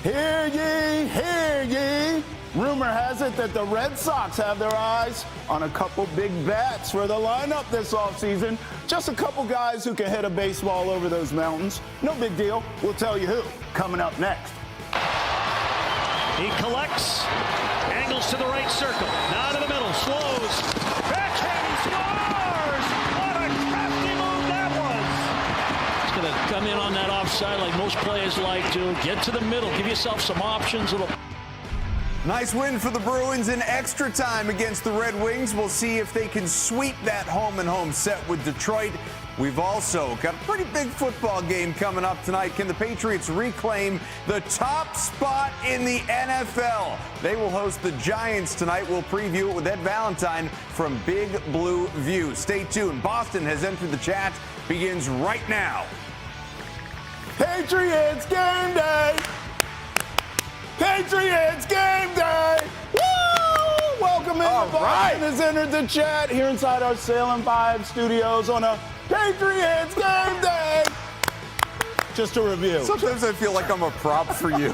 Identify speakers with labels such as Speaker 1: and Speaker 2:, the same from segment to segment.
Speaker 1: Hear ye, hear ye. Rumor has it that the Red Sox have their eyes on a couple big bats for the lineup this offseason. Just a couple guys who can hit a baseball over those mountains. No big deal. We'll tell you who. Coming up next.
Speaker 2: He collects, angles to the right circle, now to the middle, slows, backhand, scores! What a crafty move that was! He's going to come in on that offside like most players like to. Get to the middle, give yourself some options.
Speaker 3: Nice win for the Bruins in extra time against the Red Wings. We'll see if they can sweep that home-and-home set with Detroit. We've also got a pretty big football game coming up tonight. Can the Patriots reclaim the top spot in the NFL? They will host the Giants tonight. We'll preview it with Ed Valentine from Big Blue View. Stay tuned. Boston has entered the chat. Begins right now.
Speaker 1: Patriots game day! Patriots game day! Woo! Welcome in. Boston has entered the chat here inside our Salem 5 studios on a Patriots game day. Just to review.
Speaker 3: Sometimes I feel like I'm a prop for you.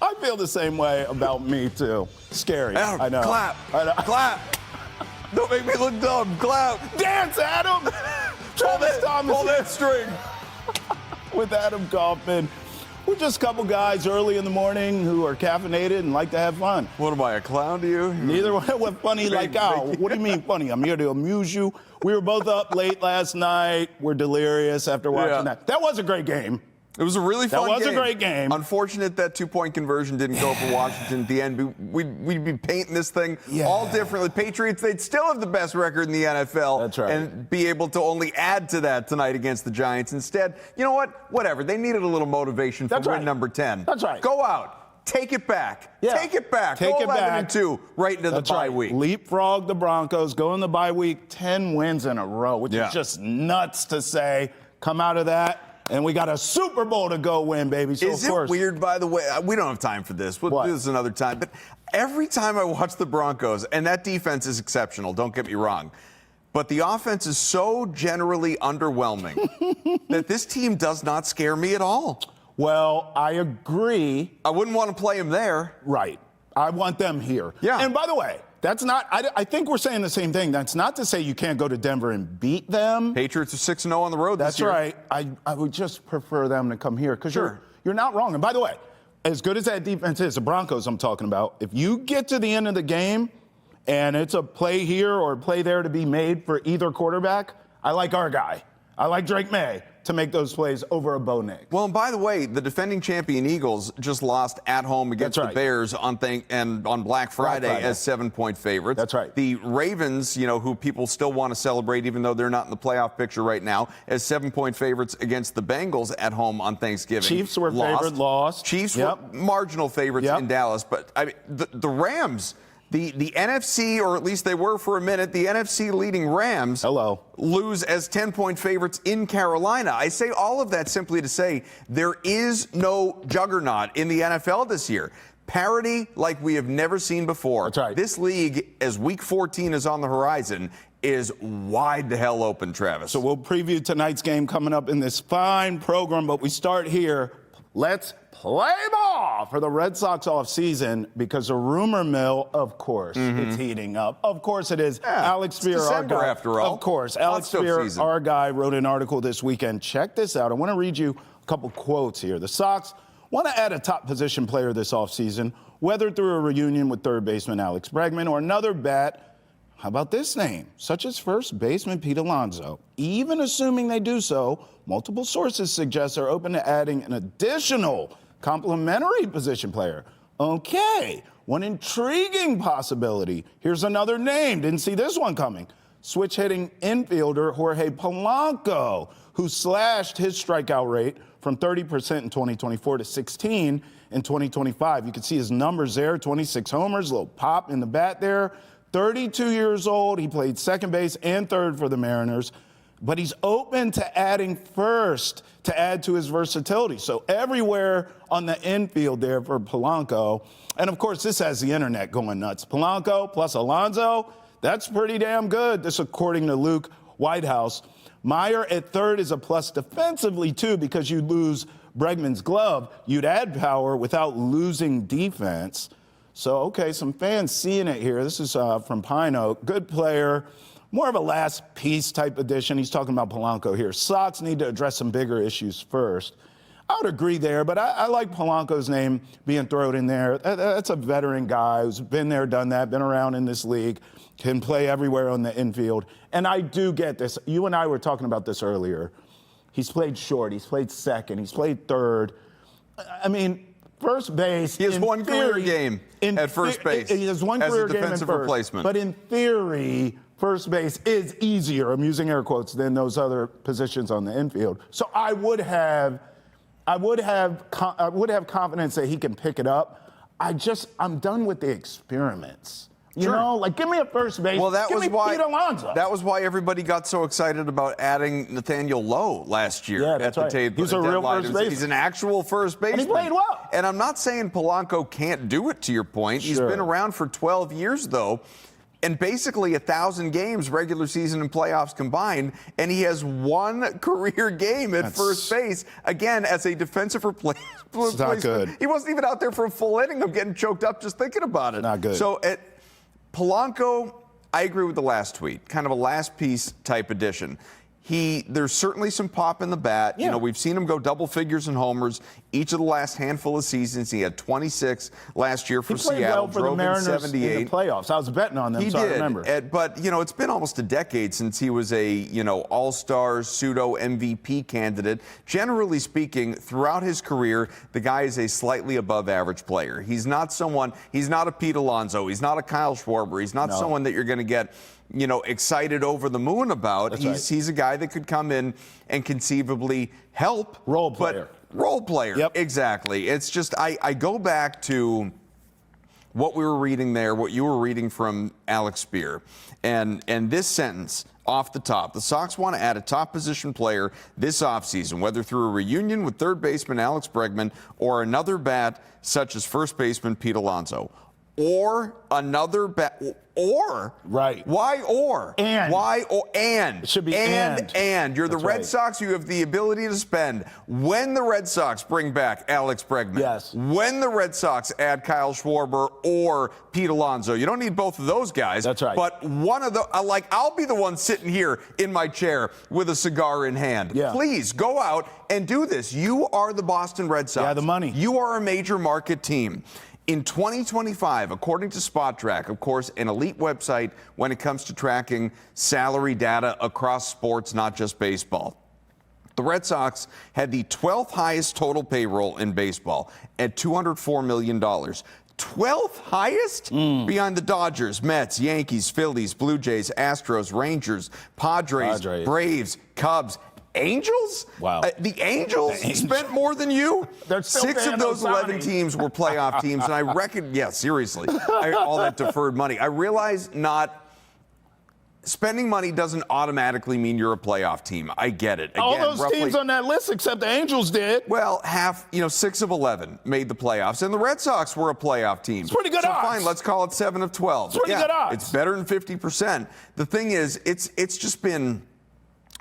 Speaker 1: I feel the same way about me, too. Scary.
Speaker 3: Adam,
Speaker 1: I know.
Speaker 3: Clap.
Speaker 1: I know.
Speaker 3: Clap. Don't make me look dumb. Clap.
Speaker 1: Dance, Adam.
Speaker 3: Pull that string.
Speaker 1: With Adam Kaufman. We're just a couple guys early in the morning who are caffeinated and like to have fun.
Speaker 3: What am I, a clown to you?
Speaker 1: Neither one. What funny like how? What do you mean funny? I'm here to amuse you. We were both up late last night. We're delirious after watching that. That was a great game.
Speaker 3: It was a really fun game.
Speaker 1: That was a great game.
Speaker 3: Unfortunate that 2-point conversion didn't go for Washington at the end. We'd be painting this thing all differently. Patriots, they'd still have the best record in the NFL.
Speaker 1: That's right.
Speaker 3: And be able to only add to that tonight against the Giants. Instead, you know what? Whatever. They needed a little motivation for win number 10.
Speaker 1: That's right.
Speaker 3: Go out. Take it back.
Speaker 1: Yeah.
Speaker 3: Take it back.
Speaker 1: Take
Speaker 3: go
Speaker 1: it back.
Speaker 3: 11-2 right into the bye week.
Speaker 1: Leapfrog the Broncos. Go in the bye week. 10 wins in a row, which is just nuts to say. Come out of that. And we got a Super Bowl to go win, baby. So
Speaker 3: Is it weird, by the way? We don't have time for this. We'll do this another time. But every time I watch the Broncos, and that defense is exceptional, don't get me wrong, but the offense is so generally underwhelming that this team does not scare me at all.
Speaker 1: Well, I agree.
Speaker 3: I wouldn't want to play them there.
Speaker 1: Right. I want them here.
Speaker 3: Yeah.
Speaker 1: And by the way, that's not, I think we're saying the same thing. That's not to say you can't go to Denver and beat them.
Speaker 3: Patriots are 6-0 on the road this year.
Speaker 1: That's right. I would just prefer them to come here because you're not wrong. And by the way, as good as that defense is, the Broncos I'm talking about, if you get to the end of the game and it's a play here or a play there to be made for either quarterback, I like our guy. I like Drake May to make those plays over a Bo Nix.
Speaker 3: Well, and by the way, the defending champion Eagles just lost at home against the Bears on Black Friday as 7-point favorites.
Speaker 1: That's right.
Speaker 3: The Ravens, who people still want to celebrate even though they're not in the playoff picture right now, as 7-point favorites against the Bengals at home on Thanksgiving.
Speaker 1: Chiefs were favored, lost.
Speaker 3: Chiefs were marginal favorites in Dallas, but I mean, the Rams. The NFC, or at least they were for a minute, the NFC leading Rams lose as 10-point favorites in Carolina. I say all of that simply to say there is no juggernaut in the NFL this year. Parity like we have never seen before.
Speaker 1: That's right.
Speaker 3: This league, as Week 14 is on the horizon, is wide the hell open, Travis.
Speaker 1: So we'll preview tonight's game coming up in this fine program, but we start here. Let's play ball for the Red Sox offseason because the rumor mill, of course, it's heating up. Of course it is. Alex Spear, our guy.
Speaker 3: After all.
Speaker 1: Of course. Alex Spear, our guy, wrote an article this weekend. Check this out. I want to read you a couple quotes here. The Sox want to add a top position player this offseason, whether through a reunion with third baseman Alex Bregman or another bat. How about this name? Such as first baseman Pete Alonso. Even assuming they do so, multiple sources suggest they're open to adding an additional complementary position player. Okay, one intriguing possibility. Here's another name. Didn't see this one coming. Switch-hitting infielder Jorge Polanco, who slashed his strikeout rate from 30% in 2024 to 16% in 2025. You can see his numbers there, 26 homers, a little pop in the bat there. 32 years old, he played second base and third for the Mariners, but he's open to adding first to add to his versatility. So everywhere on the infield there for Polanco. And of course, this has the internet going nuts. Polanco plus Alonso, that's pretty damn good. This according to Luke Whitehouse. Meyer at third is a plus defensively too because you lose Bregman's glove, you'd add power without losing defense. So, okay, some fans seeing it here. This is from Pine Oak. Good player, more of a last piece type addition. He's talking about Polanco here. Sox need to address some bigger issues first. I would agree there, but I like Polanco's name being thrown in there. That's a veteran guy who's been there, done that, been around in this league, can play everywhere on the infield. And I do get this. You and I were talking about this earlier. He's played short. He's played second. He's played third. I mean, first base.
Speaker 3: He has one career game at first base.
Speaker 1: He has one career game
Speaker 3: as a defensive replacement.
Speaker 1: But in theory, first base is easier, I'm using air quotes, than those other positions on the infield. So I would have confidence that he can pick it up. I'm done with the experiments. You know, like, give me a first base.
Speaker 3: Well,
Speaker 1: give me Pete Alonso.
Speaker 3: That was why everybody got so excited about adding Nathaniel Lowe last year.
Speaker 1: Yeah, that's right. He's a real first baseman.
Speaker 3: He's an actual first baseman.
Speaker 1: And he played well.
Speaker 3: And I'm not saying Polanco can't do it, to your point.
Speaker 1: Sure.
Speaker 3: He's been around for 12 years, though. And basically 1,000 games, regular season and playoffs combined, and he has one career game at first base, again, as a defensive replacement.
Speaker 1: It's not good.
Speaker 3: He wasn't even out there for a full inning. I'm getting choked up just thinking about it.
Speaker 1: Not good.
Speaker 3: So Polanco, I agree with the last tweet, kind of a last piece type addition. There's certainly some pop in the bat.
Speaker 1: Yeah.
Speaker 3: You know, we've seen him go double figures in homers each of the last handful of seasons. He had 26 last year for Seattle.
Speaker 1: He played well for the Mariners
Speaker 3: 78.
Speaker 1: in the playoffs. I was betting on them,
Speaker 3: He
Speaker 1: so
Speaker 3: did.
Speaker 1: I remember.
Speaker 3: But, you know, it's been almost a decade since he was a, all-star pseudo MVP candidate. Generally speaking, throughout his career, the guy is a slightly above average player. He's not a Pete Alonso. He's not a Kyle Schwarber. He's not someone that you're going to get excited over the moon about. He's a guy that could come in and conceivably help.
Speaker 1: Role player.
Speaker 3: Role player.
Speaker 1: Yep.
Speaker 3: Exactly. It's just, I go back to what we were reading there, what you were reading from Alex Spear, and this sentence off the top. The Sox want to add a top position player this offseason, whether through a reunion with third baseman Alex Bregman or another bat such as first baseman Pete Alonso. Or another bat. Or.
Speaker 1: Right.
Speaker 3: Why or?
Speaker 1: And.
Speaker 3: Why or? And.
Speaker 1: It should be
Speaker 3: and. You're the Red Sox. You have the ability to spend. When the Red Sox bring back Alex Bregman.
Speaker 1: Yes.
Speaker 3: When the Red Sox add Kyle Schwarber or Pete Alonso. You don't need both of those guys.
Speaker 1: That's right.
Speaker 3: But one of the, I'll be the one sitting here in my chair with a cigar in hand.
Speaker 1: Yeah.
Speaker 3: Please go out and do this. You are the Boston Red Sox.
Speaker 1: Yeah, the money.
Speaker 3: You are a major market team. In 2025, according to SpotTrack, of course, an elite website when it comes to tracking salary data across sports, not just baseball, the Red Sox had the 12th highest total payroll in baseball at $204 million. 12th highest? Behind the Dodgers, Mets, Yankees, Phillies, Blue Jays, Astros, Rangers, Padres, Braves, Cubs, Angels?
Speaker 1: Wow.
Speaker 3: The Angels spent more than you?
Speaker 1: They're still
Speaker 3: 6 of those 11 teams were playoff teams, and I reckon, seriously, all that deferred money. I realize spending money doesn't automatically mean you're a playoff team. I get it. Again,
Speaker 1: all those teams on that list except the Angels did.
Speaker 3: Well, 6 of 11 made the playoffs, and the Red Sox were a playoff team.
Speaker 1: It's pretty good odds.
Speaker 3: Fine, let's call it 7 of 12.
Speaker 1: It's pretty good odds.
Speaker 3: It's better than 50%. The thing is, it's just been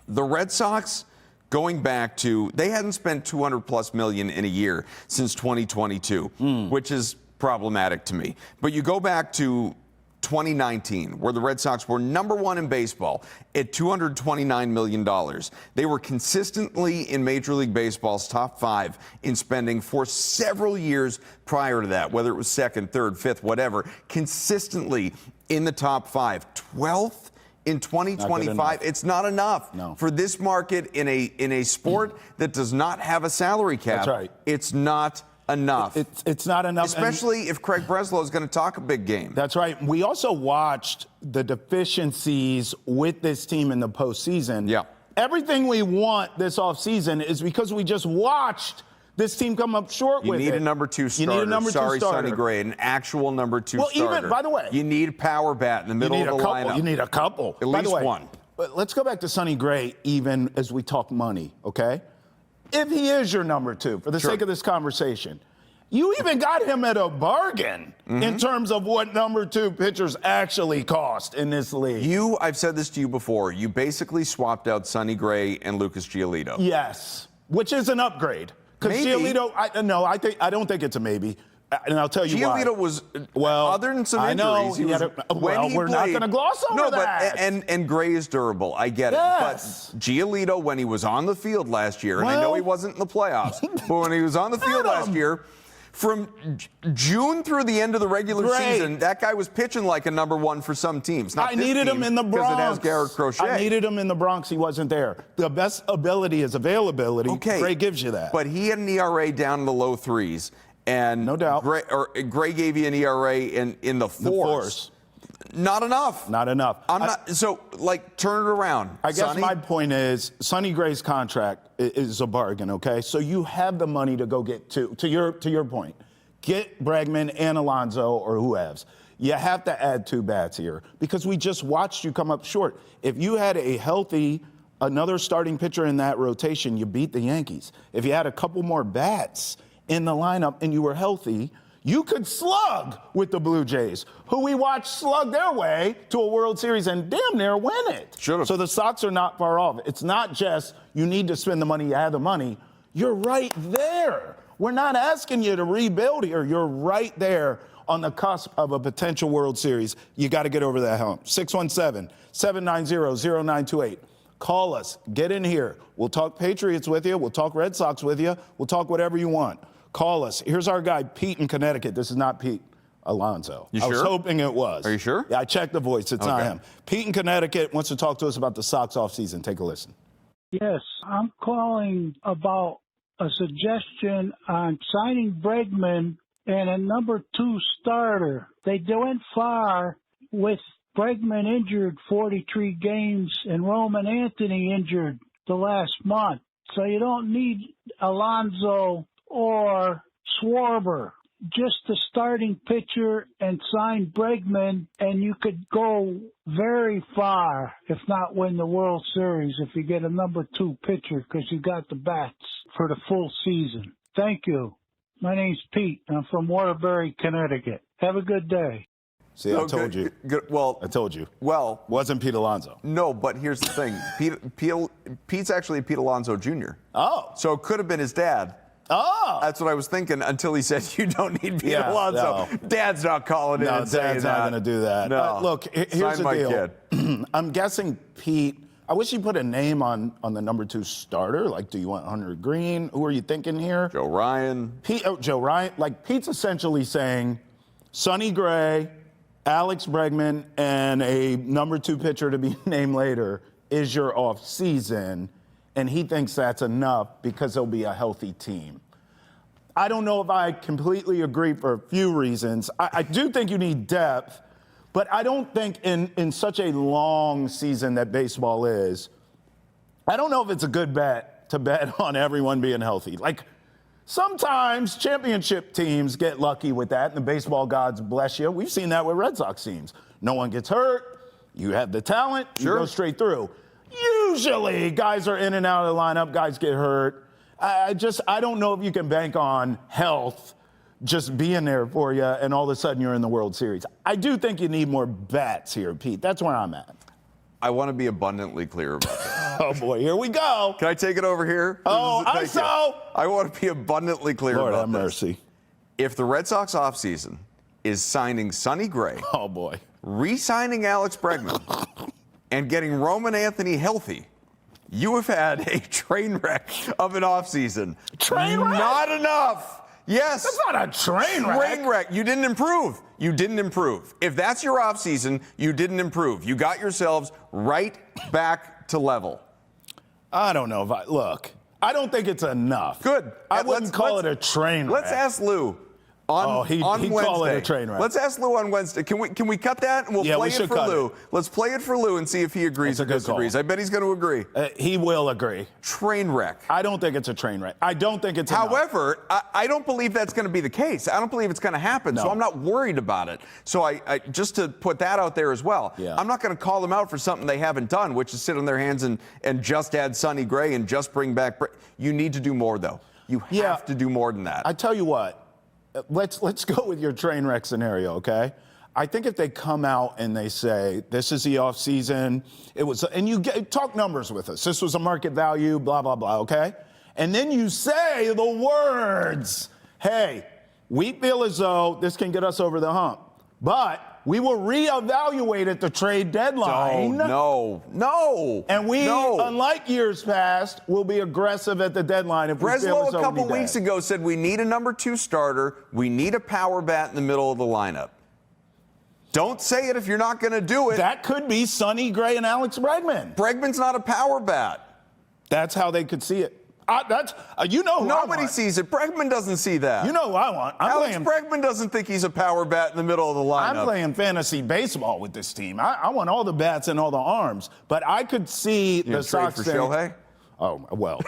Speaker 3: the Red Sox going back to, they hadn't spent $200+ million in a year since 2022, which is problematic to me. But you go back to 2019, where the Red Sox were number 1 in baseball at $229 million. They were consistently in Major League Baseball's top 5 in spending for several years prior to that, whether it was second, third, fifth, whatever, consistently in the top 5. 12th in 2025, it's not enough for this market in a sport that does not have a salary cap.
Speaker 1: That's right.
Speaker 3: It's not enough.
Speaker 1: It's not enough.
Speaker 3: Especially if Craig Breslow is going to talk a big game.
Speaker 1: That's right. We also watched the deficiencies with this team in the postseason.
Speaker 3: Yeah.
Speaker 1: Everything we want this offseason is because we just watched this team come up short with it.
Speaker 3: You need a number 2 starter.
Speaker 1: You need a number 2 starter.
Speaker 3: Sorry, Sonny Gray, an actual number 2 starter.
Speaker 1: Well, even, by the way.
Speaker 3: You need a power bat in the middle of the lineup.
Speaker 1: You need a couple.
Speaker 3: At least one.
Speaker 1: But let's go back to Sonny Gray even as we talk money, okay? If he is your number 2, for the sake of this conversation, you even got him at a bargain in terms of what number 2 pitchers actually cost in this league.
Speaker 3: I've said this to you before, you basically swapped out Sonny Gray and Lucas Giolito.
Speaker 1: Yes, which is an upgrade. Because
Speaker 3: Maybe.
Speaker 1: Giolito, I don't think it's a maybe. And I'll tell you why.
Speaker 3: Giolito was, other than some injuries,
Speaker 1: we're not going to gloss over that.
Speaker 3: And Gray is durable. I get
Speaker 1: Yes.
Speaker 3: it. But Giolito, when he was on the field last year, and I know he wasn't in the playoffs, but when he was on the field last year, from June through the end of the regular season, that guy was pitching like a number one for some teams.
Speaker 1: I needed him in the Bronx.
Speaker 3: Because it has Garrett Crochet.
Speaker 1: I needed him in the Bronx. He wasn't there. The best ability is availability.
Speaker 3: Okay.
Speaker 1: Gray gives you that.
Speaker 3: But he had an ERA down in the low threes. And
Speaker 1: no doubt.
Speaker 3: Gray gave you an ERA in the fours. Not enough.
Speaker 1: Not enough.
Speaker 3: Turn it around.
Speaker 1: I guess my point is, Sonny Gray's contract is a bargain, okay? So you have the money to go get to your point. Get Bregman and Alonso or whoever's. You have to add 2 bats here because we just watched you come up short. If you had another starting pitcher in that rotation, you beat the Yankees. If you had a couple more bats in the lineup and you were healthy, you could slug with the Blue Jays, who we watched slug their way to a World Series and damn near win it.
Speaker 3: Should've.
Speaker 1: So the Sox are not far off. It's not just you need to spend the money, you have the money. You're right there. We're not asking you to rebuild here. You're right there on the cusp of a potential World Series. You got to get over that hump. 617-790-0928. Call us. Get in here. We'll talk Patriots with you. We'll talk Red Sox with you. We'll talk whatever you want. Call us. Here's our guy, Pete in Connecticut. This is not Pete Alonso.
Speaker 3: You
Speaker 1: I was
Speaker 3: sure?
Speaker 1: hoping it was.
Speaker 3: Are you sure?
Speaker 1: Yeah, I checked the voice. It's not him. Pete in Connecticut wants to talk to us about the Sox offseason. Take a listen.
Speaker 4: Yes, I'm calling about a suggestion on signing Bregman and a number 2 starter. They went far with Bregman injured 43 games and Roman Anthony injured the last month. So you don't need Alonso or Schwarber. Just the starting pitcher and sign Bregman, and you could go very far, if not win the World Series, if you get a number 2 pitcher because you got the bats for the full season. Thank you. My name's Pete. I'm from Waterbury, Connecticut. Have a good day.
Speaker 1: See, I told you.
Speaker 3: Well,
Speaker 1: I told you.
Speaker 3: Well,
Speaker 1: wasn't Pete Alonso.
Speaker 3: No, but here's the thing. Pete's actually Pete Alonso Jr.
Speaker 1: Oh.
Speaker 3: So it could have been his dad.
Speaker 1: Oh.
Speaker 3: That's what I was thinking until he said you don't need Pete Alonso.
Speaker 1: No.
Speaker 3: Dad's not calling in and saying
Speaker 1: Dad's not going to do that.
Speaker 3: No.
Speaker 1: Look, here's the deal.
Speaker 3: Kid.
Speaker 1: I'm guessing Pete, I wish he put a name on the number 2 starter. Like, do you want Hunter Green? Who are you thinking here?
Speaker 3: Joe Ryan.
Speaker 1: Joe Ryan. Like, Pete's essentially saying Sonny Gray, Alex Bregman, and a number 2 pitcher to be named later is your off season. And he thinks that's enough because he'll be a healthy team. I don't know if I completely agree for a few reasons. I do think you need depth, but I don't think in such a long season that baseball is, I don't know if it's a good bet to bet on everyone being healthy. Like, sometimes championship teams get lucky with that, and the baseball gods bless you. We've seen that with Red Sox teams. No one gets hurt. You have the talent. You go straight through. Usually, guys are in and out of the lineup. Guys get hurt. I don't know if you can bank on health just being there for you, and all of a sudden you're in the World Series. I do think you need more bats here, Pete. That's where I'm at.
Speaker 3: I want to be abundantly clear about that.
Speaker 1: Oh, boy, here we go.
Speaker 3: Can I take it over here?
Speaker 1: Oh,
Speaker 3: I want to be abundantly clear
Speaker 1: Lord
Speaker 3: about
Speaker 1: have
Speaker 3: this.
Speaker 1: mercy.
Speaker 3: If the Red Sox offseason is signing Sonny Gray,
Speaker 1: oh boy,
Speaker 3: re-signing Alex Bregman, and getting Roman Anthony healthy, you have had a train wreck of an offseason.
Speaker 1: Train wreck?
Speaker 3: Not enough. Yes.
Speaker 1: That's not a train wreck.
Speaker 3: Train wreck. You didn't improve. You didn't improve. If that's your offseason, you didn't improve. You got yourselves right back to level.
Speaker 1: I don't know if look, I don't think it's enough.
Speaker 3: Good.
Speaker 1: I wouldn't call it a train wreck.
Speaker 3: Let's ask Lou.
Speaker 1: He'd
Speaker 3: Wednesday.
Speaker 1: call it a train wreck.
Speaker 3: Let's ask Lou on Wednesday. Can we cut that and we'll play it for Lou? Let's play it for Lou and see if he agrees or disagrees. I bet he's going to agree.
Speaker 1: He will agree.
Speaker 3: Train wreck.
Speaker 1: I don't think it's a train wreck. I don't think it's
Speaker 3: However, I don't believe that's going to be the case. I don't believe it's going to happen, so I'm not worried about it. So I just to put that out there as well, I'm not going to call them out for something they haven't done, which is sit on their hands and just add Sonny Gray and just bring back. You need to do more, though. You have to do more than that.
Speaker 1: I tell you what. Let's go with your train wreck scenario, okay? I think if they come out and they say, this is the offseason, it was, and you talk numbers with us. This was a market value, blah, blah, blah, okay? and then you say the words, hey, we feel as though this can get us over the hump, but we will reevaluate at the trade deadline.
Speaker 3: No.
Speaker 1: And we, unlike years past, will be aggressive at the deadline if we feel as though
Speaker 3: a couple weeks ago said we need a number 2 starter. We need a power bat in the middle of the lineup. Don't say it if you're not going to do it.
Speaker 1: That could be Sonny Gray and Alex Bregman.
Speaker 3: Bregman's not a power bat.
Speaker 1: That's how they could see it. You know who
Speaker 3: Nobody sees it. Bregman doesn't see that.
Speaker 1: You know who I want.
Speaker 3: Alex Bregman doesn't think he's a power bat in the middle of the lineup.
Speaker 1: I'm playing fantasy baseball with this team. I want all the bats and all the arms. But I could see the Sox
Speaker 3: trade for Shohei?
Speaker 1: Oh, well.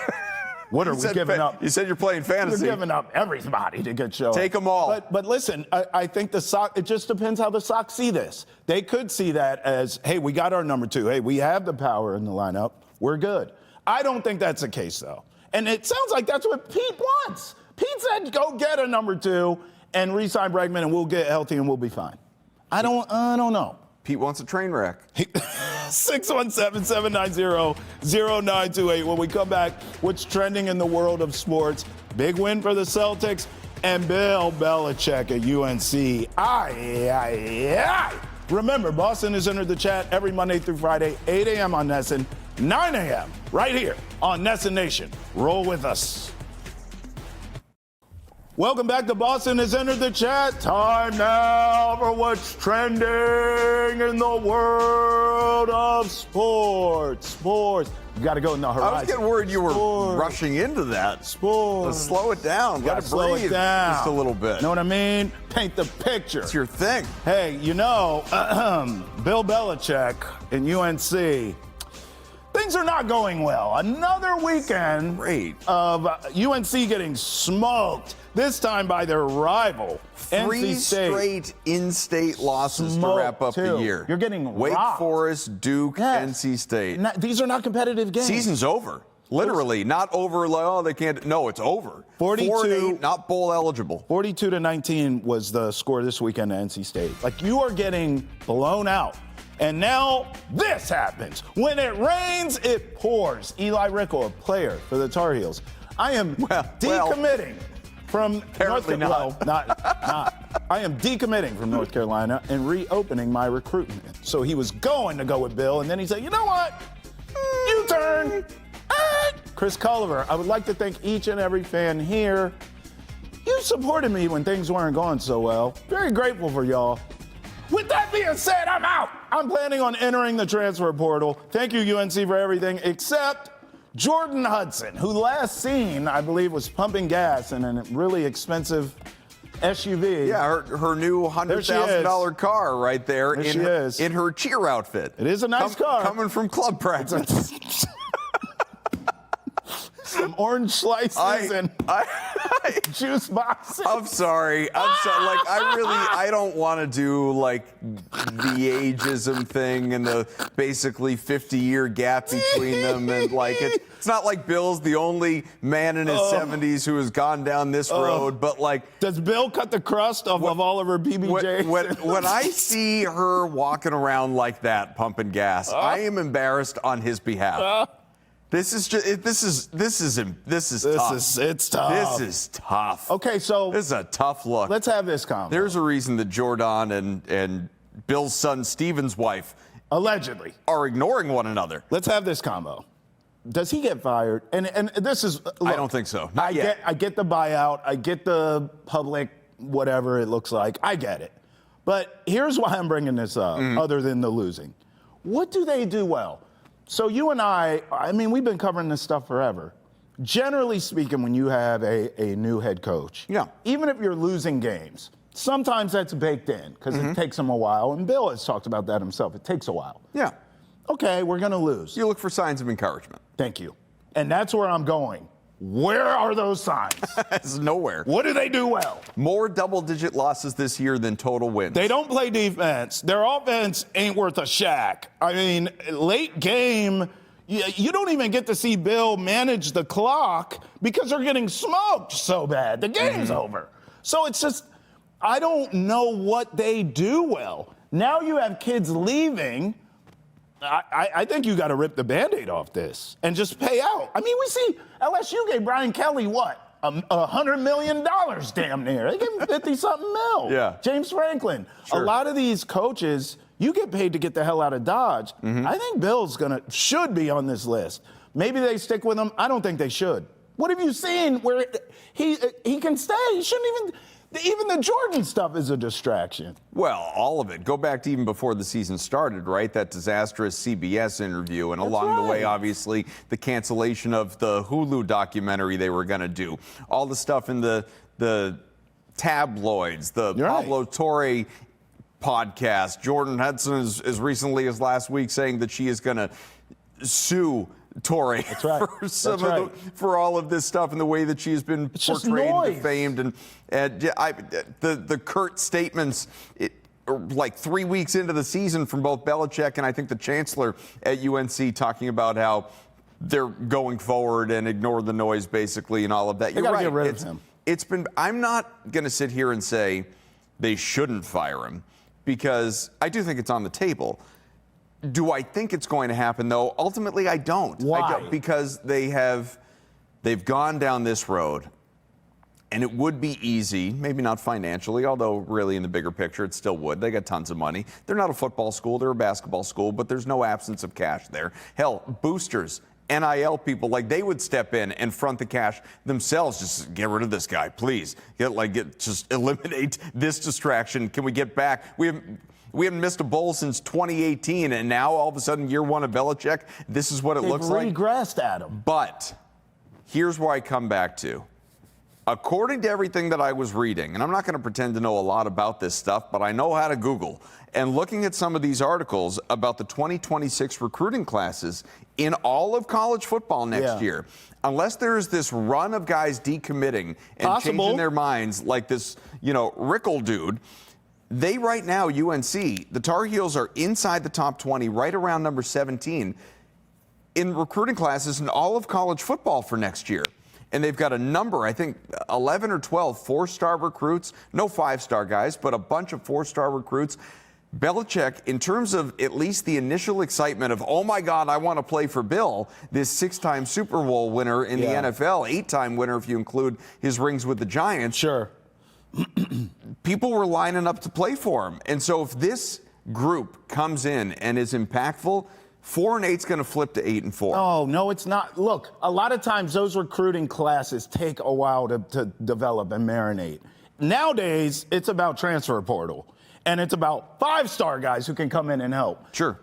Speaker 1: What are we giving up?
Speaker 3: You said you're playing fantasy.
Speaker 1: You're giving up everybody to get Shohei.
Speaker 3: Take them all.
Speaker 1: But listen, I think the Sox, it just depends how the Sox see this. They could see that as, hey, we got our number 2. Hey, we have the power in the lineup. We're good. I don't think that's the case, though. And it sounds like that's what Pete wants. Pete said, go get a number 2 and re-sign Bregman, and we'll get healthy and we'll be fine. I don't know.
Speaker 3: Pete wants a train wreck.
Speaker 1: 617-790-0928. When we come back, what's trending in the world of sports? Big win for the Celtics and Bill Belichick at UNC. Remember, Boston has entered the chat every Monday through Friday, 8 a.m. on NESN, 9 a.m. right here on NESN Nation. Roll with us. Welcome back to Boston has entered the chat. Time now for what's trending in the world of sports. You got to go in the horizon.
Speaker 3: I was getting worried you were rushing into that.
Speaker 1: Sports.
Speaker 3: Slow it down.
Speaker 1: Got to slow it down
Speaker 3: just a little bit.
Speaker 1: Know what I mean? Paint the picture.
Speaker 3: It's your thing.
Speaker 1: Hey, Bill Belichick in UNC. Things are not going well. Another weekend of UNC getting smoked, this time by their rival, NC State.
Speaker 3: 3 straight in-state losses to wrap up the year.
Speaker 1: You're getting
Speaker 3: Wake
Speaker 1: rocked.
Speaker 3: Forest, Duke, NC State.
Speaker 1: These are not competitive games.
Speaker 3: Season's over. Literally, not over, like, oh, they can't. No, it's over.
Speaker 1: 42,
Speaker 3: not bowl eligible.
Speaker 1: 42-19 was the score this weekend at NC State. Like, you are getting blown out. And now this happens. When it rains, it pours. Eli Rickle, a player for the Tar Heels. I am decommitting from North Carolina. I am decommitting from North Carolina and reopening my recruitment. So he was going to go with Bill, and then he said, you know what? U-turn. Chris Culliver, I would like to thank each and every fan here. You supported me when things weren't going so well. Very grateful for y'all. With that being said, I'm out. I'm planning on entering the transfer portal. Thank you, UNC, for everything, except Jordan Hudson, who last seen, I believe, was pumping gas in a really expensive SUV.
Speaker 3: Yeah, her new $100,000 car right there in her cheer outfit.
Speaker 1: It is a nice car.
Speaker 3: Coming from club practice.
Speaker 1: Some orange slices and juice boxes.
Speaker 3: I'm sorry. I don't want to do like the ageism thing and the basically 50-year gap between them. And like, it's not like Bill's the only man in his 70s who has gone down this road. But like,
Speaker 1: does Bill cut the crust off of all of her PBJs?
Speaker 3: When I see her walking around like that, pumping gas, I am embarrassed on his behalf. This is tough.
Speaker 1: It's tough.
Speaker 3: This is tough.
Speaker 1: Okay, so
Speaker 3: this is a tough look.
Speaker 1: Let's have this combo.
Speaker 3: There's a reason that Jordan and Bill's son Steven's wife
Speaker 1: allegedly
Speaker 3: are ignoring one another.
Speaker 1: Let's have this combo. Does he get fired? And this is. Look,
Speaker 3: I don't think so. Not yet.
Speaker 1: I get the buyout. I get the public whatever it looks like. I get it. But here's why I'm bringing this up. Other than the losing, what do they do well? So you and I mean, we've been covering this stuff forever. Generally speaking, when you have a new head coach, even if you're losing games, sometimes that's baked in because it takes them a while. And Bill has talked about that himself. It takes a while.
Speaker 3: Yeah.
Speaker 1: Okay, we're going to lose.
Speaker 3: You look for signs of encouragement.
Speaker 1: Thank you. And that's where I'm going. Where are those signs?
Speaker 3: It's nowhere.
Speaker 1: What do they do well?
Speaker 3: More double-digit losses this year than total wins.
Speaker 1: They don't play defense. Their offense ain't worth a shack. I mean, late game, you don't even get to see Bill manage the clock because they're getting smoked so bad. The game's over. So it's just, I don't know what they do well. Now you have kids leaving I think you got to rip the Band-Aid off this and just pay out. I mean, we see LSU gave Brian Kelly what? $100 million damn near. They gave him 50-something mil.
Speaker 3: Yeah.
Speaker 1: James Franklin.
Speaker 3: Sure.
Speaker 1: A lot of these coaches, you get paid to get the hell out of Dodge. I think Bill's should be on this list. Maybe they stick with him. I don't think they should. What have you seen where he can stay? He shouldn't even the Jordan stuff is a distraction.
Speaker 3: Well, all of it. Go back to even before the season started, right? That disastrous CBS interview. And along the way, obviously, the cancellation of the Hulu documentary they were going to do. All the stuff in the tabloids, the Pablo Torre podcast. Jordan Hudson as recently as last week saying that she is going to sue Torre for all of this stuff and the way that she's been portrayed and defamed, and the curt statements like 3 weeks into the season from both Belichick and I think the chancellor at UNC talking about how they're going forward and ignore the noise basically and all of that.
Speaker 1: You're right. Get rid of him.
Speaker 3: I'm not going to sit here and say they shouldn't fire him because I do think it's on the table. Do I think it's going to happen, though? Ultimately, I don't.
Speaker 1: Why?
Speaker 3: Because they've gone down this road, and it would be easy, maybe not financially, although really in the bigger picture it still would. They got tons of money. They're not a football school. They're a basketball school, but there's no absence of cash there. Hell, boosters, NIL people, like they would step in and front the cash themselves. Just get rid of this guy, please. Just eliminate this distraction. Can we get back? We haven't missed a bowl since 2018, and now all of a sudden, year one of Belichick, this is what it looks like.
Speaker 1: They've regressed, Adam.
Speaker 3: But here's where I come back to. According to everything that I was reading, and I'm not going to pretend to know a lot about this stuff, but I know how to Google, and looking at some of these articles about the 2026 recruiting classes in all of college football next year, unless there's this run of guys decommitting and changing their minds like this, Rickle dude, they right now, UNC, the Tar Heels are inside the top 20, right around number 17 in recruiting classes in all of college football for next year. And they've got a number, I think 11 or 12 four-star recruits, no five-star guys, but a bunch of four-star recruits. Belichick, in terms of at least the initial excitement of, oh my God, I want to play for Bill, this 6-time Super Bowl winner in the NFL, 8-time winner if you include his rings with the Giants.
Speaker 1: Sure.
Speaker 3: People were lining up to play for him. And so if this group comes in and is impactful, 4-8's going to flip to 8-4.
Speaker 1: Oh, no, it's not. Look, a lot of times those recruiting classes take a while to develop and marinate. Nowadays, it's about transfer portal, and it's about 5-star guys who can come in and help.
Speaker 3: Sure.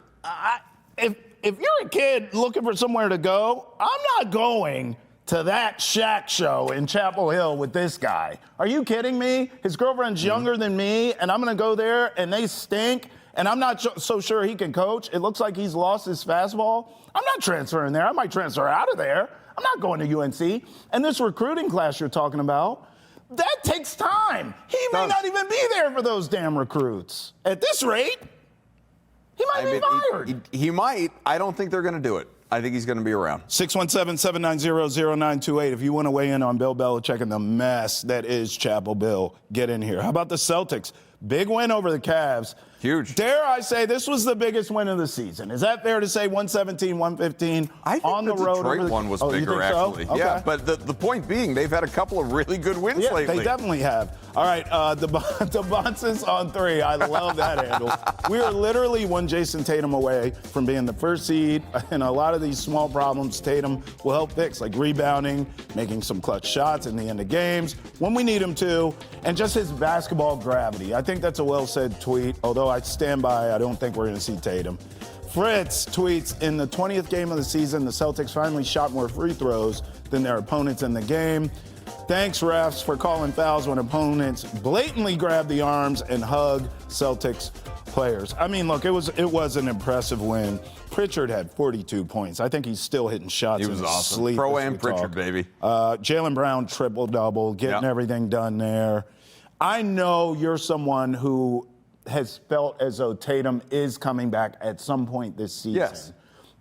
Speaker 1: If you're a kid looking for somewhere to go, I'm not going to that Shaq show in Chapel Hill with this guy. Are you kidding me? His girlfriend's younger than me, and I'm going to go there, and they stink, and I'm not so sure he can coach. It looks like he's lost his fastball. I'm not transferring there. I might transfer out of there. I'm not going to UNC. And this recruiting class you're talking about, that takes time. He may not even be there for those damn recruits. At this rate, he might be fired.
Speaker 3: He might. I don't think they're going to do it. I think he's going to be around.
Speaker 1: 617-790-0928. If you want to weigh in on Bill Belichick and the mess that is Chapel Bill, get in here. How about the Celtics? Big win over the Cavs.
Speaker 3: Huge.
Speaker 1: Dare I say this was the biggest win of the season? Is that fair to say? 117-115
Speaker 3: I think
Speaker 1: on the road.
Speaker 3: Detroit one was bigger, actually.
Speaker 1: Okay.
Speaker 3: Yeah, but the point being, they've had a couple of really good wins lately.
Speaker 1: They definitely have. All right, the Bonses on 3. I love that handle. We are literally one Jason Tatum away from being the first seed, and a lot of these small problems Tatum will help fix, like rebounding, making some clutch shots in the end of games when we need him to, and just his basketball gravity. I think that's a well-said tweet, although I stand by, I don't think we're going to see Tatum. Fritz tweets, in the 20th game of the season, the Celtics finally shot more free throws than their opponents in the game. Thanks, refs, for calling fouls when opponents blatantly grab the arms and hug Celtics players. I mean, look, it was an impressive win. Pritchard had 42 points. I think he's still hitting shots.
Speaker 3: He was
Speaker 1: in his
Speaker 3: awesome.
Speaker 1: sleep.
Speaker 3: Pro and Pritchard, baby.
Speaker 1: Jaylen Brown, triple-double, getting everything done there. I know you're someone who has felt as though Tatum is coming back at some point this season.
Speaker 3: Yes.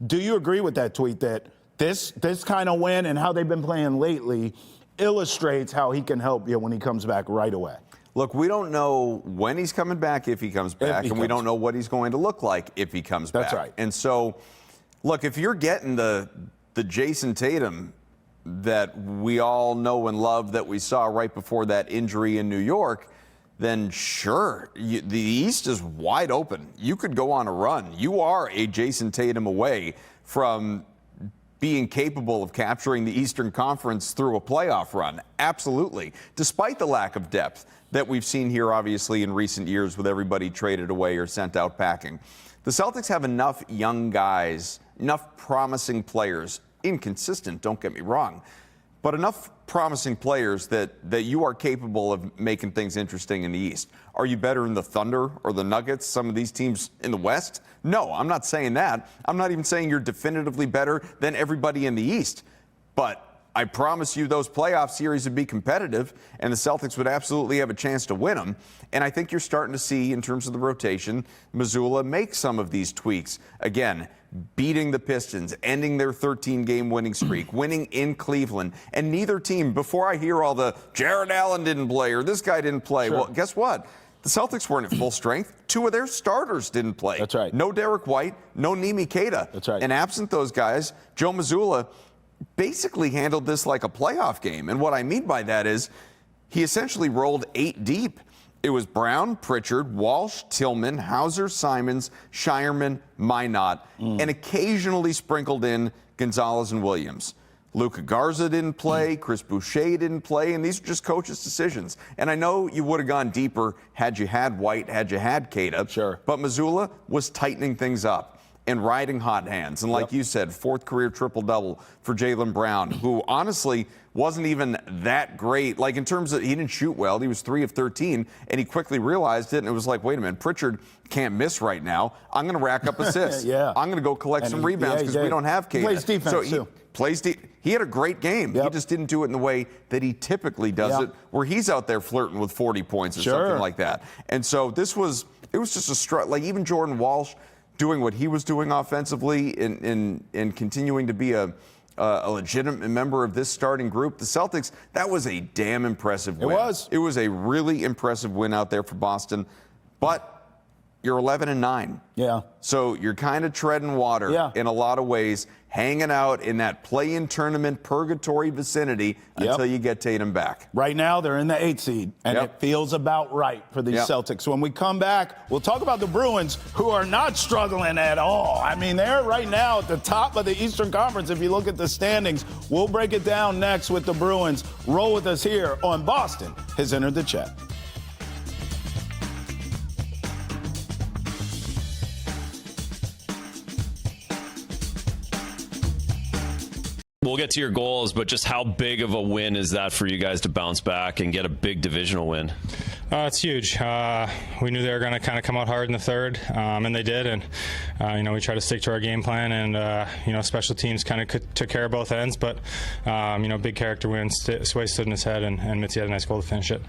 Speaker 1: Do you agree with that tweet that this kind of win and how they've been playing lately illustrates how he can help you when he comes back right away?
Speaker 3: look, we don't know when he's coming back, if he comes back, and we don't know what he's going to look like if he comes back.
Speaker 1: That's right.
Speaker 3: And so, look, if you're getting the Jason Tatum that we all know and love that we saw right before that injury in New York, then sure, the East is wide open. You could go on a run. You are a Jason Tatum away from being capable of capturing the Eastern Conference through a playoff run. Absolutely. Despite the lack of depth that we've seen here, obviously, in recent years with everybody traded away or sent out packing. The Celtics have enough young guys, enough promising players, inconsistent, don't get me wrong, but enough promising players that you are capable of making things interesting in the East. Are you better in the Thunder or the Nuggets, some of these teams in the West? No, I'm not saying that. I'm not even saying you're definitively better than everybody in the East. But I promise you those playoff series would be competitive, and the Celtics would absolutely have a chance to win them. And I think you're starting to see, in terms of the rotation, Mazzulla make some of these tweaks. Again, beating the Pistons, ending their 13-game winning streak, winning in Cleveland. And neither team, before I hear all the Jared Allen didn't play or this guy didn't play, well, guess what? The Celtics weren't at full strength. Two of their starters didn't play.
Speaker 1: That's right.
Speaker 3: No Derek White, no Nimi Keita.
Speaker 1: That's right.
Speaker 3: And absent those guys, Joe Mazzulla basically handled this like a playoff game. And what I mean by that is he essentially rolled 8 deep. It was Brown, Pritchard, Walsh, Tillman, Hauser, Simons, Shireman, Minot, and occasionally sprinkled in Gonzalez and Williams. Luka Garza didn't play, Chris Boucher didn't play, and these are just coaches' decisions. And I know you would have gone deeper had you had White, had you had Keita.
Speaker 1: Sure.
Speaker 3: But Mazzulla was tightening things up and riding hot hands. And like you said, 4th career triple-double for Jaylen Brown, who honestly wasn't even that great. Like, in terms of, he didn't shoot well. He was 3 of 13, and he quickly realized it, and it was like, wait a minute, Pritchard can't miss right now. I'm going to rack up assists. I'm going to go collect some rebounds because we don't have Keita.
Speaker 1: Plays defense,
Speaker 3: so
Speaker 1: too.
Speaker 3: He had a great game. He just didn't do it in the way that he typically does it, where he's out there flirting with 40 points or something like that. And so it was just a strut. Like, even Jordan Walsh doing what he was doing offensively and continuing to be a legitimate member of this starting group. The Celtics, that was a damn impressive win. It was a really impressive win out there for Boston. But you're 11-9.
Speaker 1: Yeah.
Speaker 3: So you're kind of treading water in a lot of ways, hanging out in that play-in tournament purgatory vicinity until you get Tatum back.
Speaker 1: Right now, they're in the 8th seed, and it feels about right for these Celtics. When we come back, we'll talk about the Bruins, who are not struggling at all. I mean, they're right now at the top of the Eastern Conference if you look at the standings. We'll break it down next with the Bruins. Roll with us here on Boston Has Entered the Chat.
Speaker 5: We'll get to your goals, but just how big of a win is that for you guys to bounce back and get a big divisional win?
Speaker 6: It's huge. We knew they were going to kind of come out hard in the third, and they did. And, we tried to stick to our game plan, and, special teams kind of took care of both ends. But, big character win. Sway stood in his head, and Mitzi had a nice goal to finish it.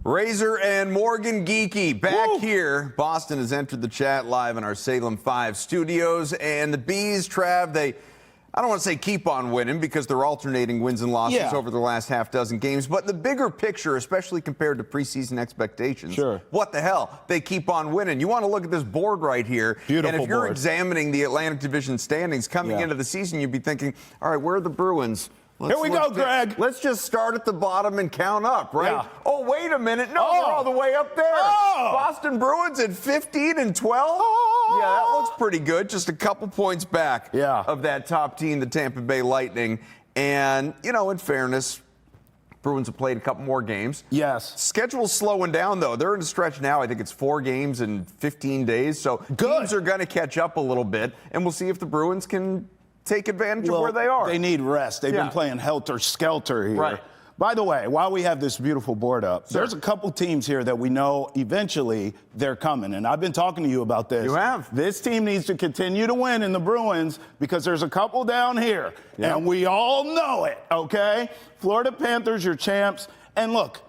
Speaker 3: Razor and Morgan Geekie back here. Boston has entered the chat live in our Salem 5 studios. And the Bees, Trav, I don't want to say keep on winning because they're alternating wins and losses over the last half dozen games. But the bigger picture, especially compared to preseason expectations, what the hell? They keep on winning. You want to look at this board right here.
Speaker 1: Beautiful
Speaker 3: and if you're
Speaker 1: board.
Speaker 3: Examining the Atlantic Division standings coming into the season, you'd be thinking, all right, where are the Bruins?
Speaker 1: Here we go, Greg.
Speaker 3: Let's just start at the bottom and count up, right?
Speaker 1: Yeah.
Speaker 3: Oh, wait a minute. No, they're all the way up there. Boston Bruins at 15-12. Yeah, that looks pretty good. Just a couple points back of that top team, the Tampa Bay Lightning. And, in fairness, Bruins have played a couple more games.
Speaker 1: Yes.
Speaker 3: Schedule's slowing down, though. They're in a stretch now. I think it's 4 games in 15 days. So teams are going to catch up a little bit. And we'll see if the Bruins can take advantage of where they are.
Speaker 1: They need rest. They've been playing helter-skelter here. By the way, while we have this beautiful board up, there's a couple teams here that we know eventually they're coming. And I've been talking to you about this.
Speaker 3: You have.
Speaker 1: This team needs to continue to win in the Bruins because there's a couple down here. And we all know it, okay? Florida Panthers, your champs. And look,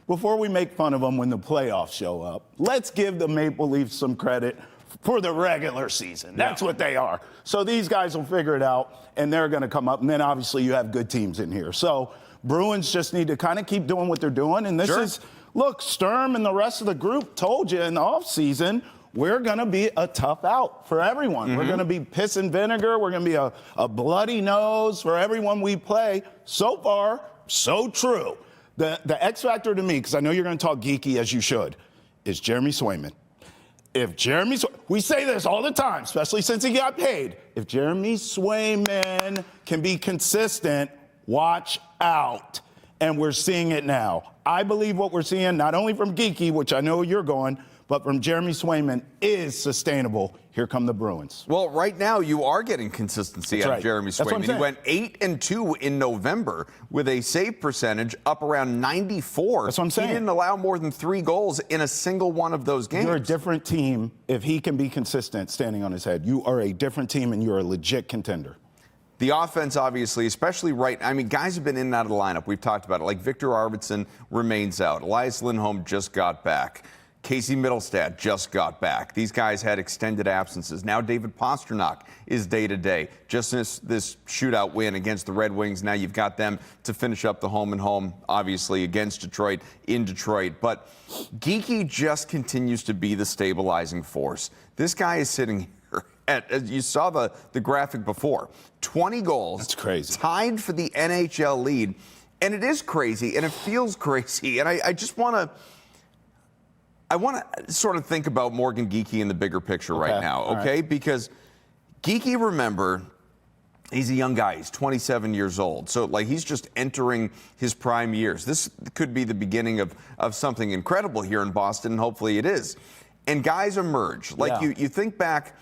Speaker 1: before we make fun of them when the playoffs show up, let's give the Maple Leafs some credit for the regular season. That's what they are. So these guys will figure it out, and they're going to come up. And then, obviously, you have good teams in here. So Bruins just need to kind of keep doing what they're doing. And this is, look, Sturm and the rest of the group told you in the offseason, we're going to be a tough out for everyone. We're going to be piss and vinegar. We're going to be a bloody nose for everyone we play. So far, so true. The X factor to me, because I know you're going to talk geeky as you should, is Jeremy Swayman. If Jeremy, we say this all the time, especially since he got paid. If Jeremy Swayman can be consistent, watch out. And we're seeing it now. I believe what we're seeing, not only from Geekie, which I know you're going, but from Jeremy Swayman is sustainable. Here come the Bruins.
Speaker 3: Well, right now you are getting consistency out of Jeremy Swayman. He went 8-2 in November with a save percentage up around 94.
Speaker 1: That's what I'm saying.
Speaker 3: He didn't allow more than 3 goals in a single one of those games.
Speaker 1: You're a different team if he can be consistent standing on his head. You are a different team, and you're a legit contender.
Speaker 3: The offense, obviously, especially guys have been in and out of the lineup. We've talked about it. Like Victor Arvidsson remains out. Elias Lindholm just got back. Casey Middlestad just got back. These guys had extended absences. Now David Pastrnak is day-to-day. Just this shootout win against the Red Wings, now you've got them to finish up the home-and-home, obviously, against Detroit, in Detroit. But Geekie just continues to be the stabilizing force. This guy is sitting here at, as you saw the graphic before, 20 goals.
Speaker 1: That's crazy.
Speaker 3: Tied for the NHL lead. And it is crazy, and it feels crazy. And I just want to... I want to sort of think about Morgan Geekie in the bigger picture right now, okay? Right. Because Geekie, remember, he's a young guy. He's 27 years old. So, he's just entering his prime years. This could be the beginning of something incredible here in Boston, and hopefully it is. And guys emerge. You think back,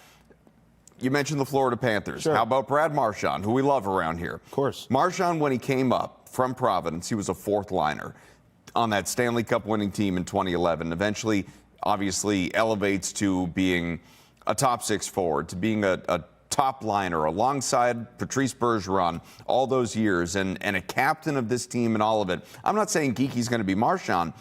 Speaker 3: you mentioned the Florida Panthers. Sure. How about Brad Marchand, who we love around here?
Speaker 1: Of course.
Speaker 3: Marchand, when he came up from Providence, he was a 4th liner on that Stanley Cup winning team in 2011, eventually, obviously, elevates to being a top 6 forward, to being a top liner alongside Patrice Bergeron all those years, and a captain of this team and all of it. I'm not saying Geekie's going to be Marchand,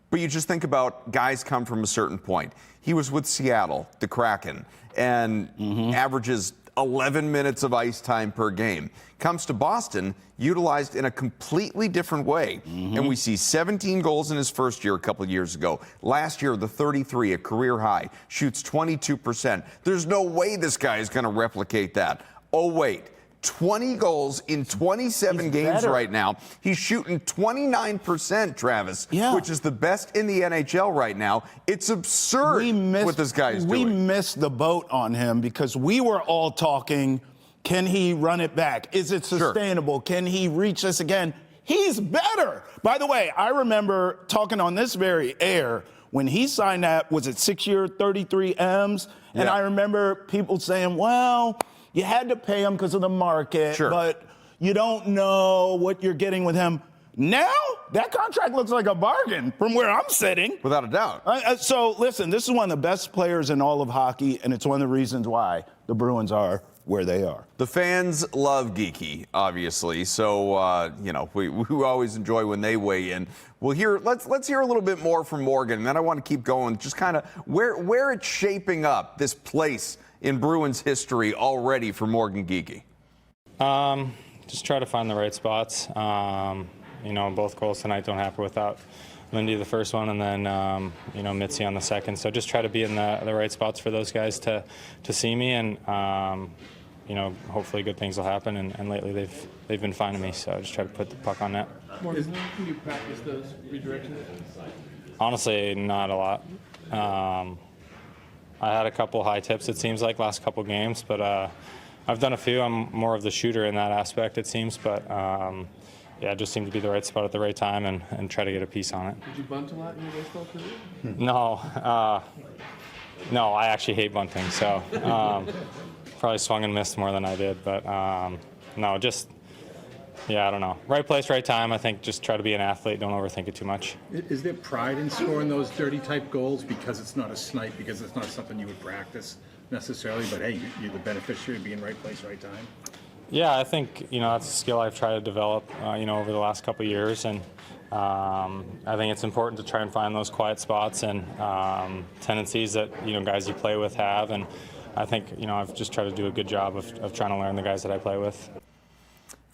Speaker 3: but you just think about guys come from a certain point. He was with Seattle, the Kraken, and averages 11 minutes of ice time per game. Comes to Boston, utilized in a completely different way. And we see 17 goals in his first year a couple of years ago. Last year, the 33, a career high. Shoots 22%. There's no way this guy is going to replicate that. Oh, wait. 20 goals in 27 games right now. He's shooting 29%, Travis, which is the best in the NHL right now. It's absurd what this guy is doing.
Speaker 1: We missed the boat on him because we were all talking, can he run it back? Is it sustainable? Sure. Can he reach this again? He's better. By the way, I remember talking on this very air when he signed that, was it 6-year, 33 M's? And I remember people saying, well, you had to pay him because of the market, but you don't know what you're getting with him. Now, that contract looks like a bargain from where I'm sitting.
Speaker 3: Without a doubt.
Speaker 1: So, listen, this is one of the best players in all of hockey, and it's one of the reasons why the Bruins are where they are.
Speaker 3: The fans love Geekie, obviously, so, we always enjoy when they weigh in. Let's hear a little bit more from Morgan, and then I want to keep going, just kind of where it's shaping up, this place in Bruins history already for Morgan Geekie.
Speaker 6: Just try to find the right spots. Both goals tonight don't happen without Lindy the first one, and then Mitzi on the second. So just try to be in the right spots for those guys to see me, and hopefully good things will happen. And lately they've been finding me, so I just try to put the puck on net.
Speaker 7: Morgan, can you practice those redirections?
Speaker 6: Honestly, not a lot. I had a couple high tips, it seems like, last couple games, but I've done a few. I'm more of the shooter in that aspect, it seems, but it just seemed to be the right spot at the right time and try to get a piece on it.
Speaker 7: Did you bunt a lot in your baseball career?
Speaker 6: No, I actually hate bunting, so probably swung and missed more than I did, but I don't know. Right place, right time. I think just try to be an athlete. Don't overthink it too much.
Speaker 8: Is there pride in scoring those dirty type goals because it's not a snipe, because it's not something you would practice necessarily, but hey, you're the beneficiary of being right place, right time?
Speaker 6: Yeah, I think, that's a skill I've tried to develop, over the last couple of years, and I think it's important to try and find those quiet spots and tendencies that, guys you play with have, and I think, I've just tried to do a good job of trying to learn the guys that I play with.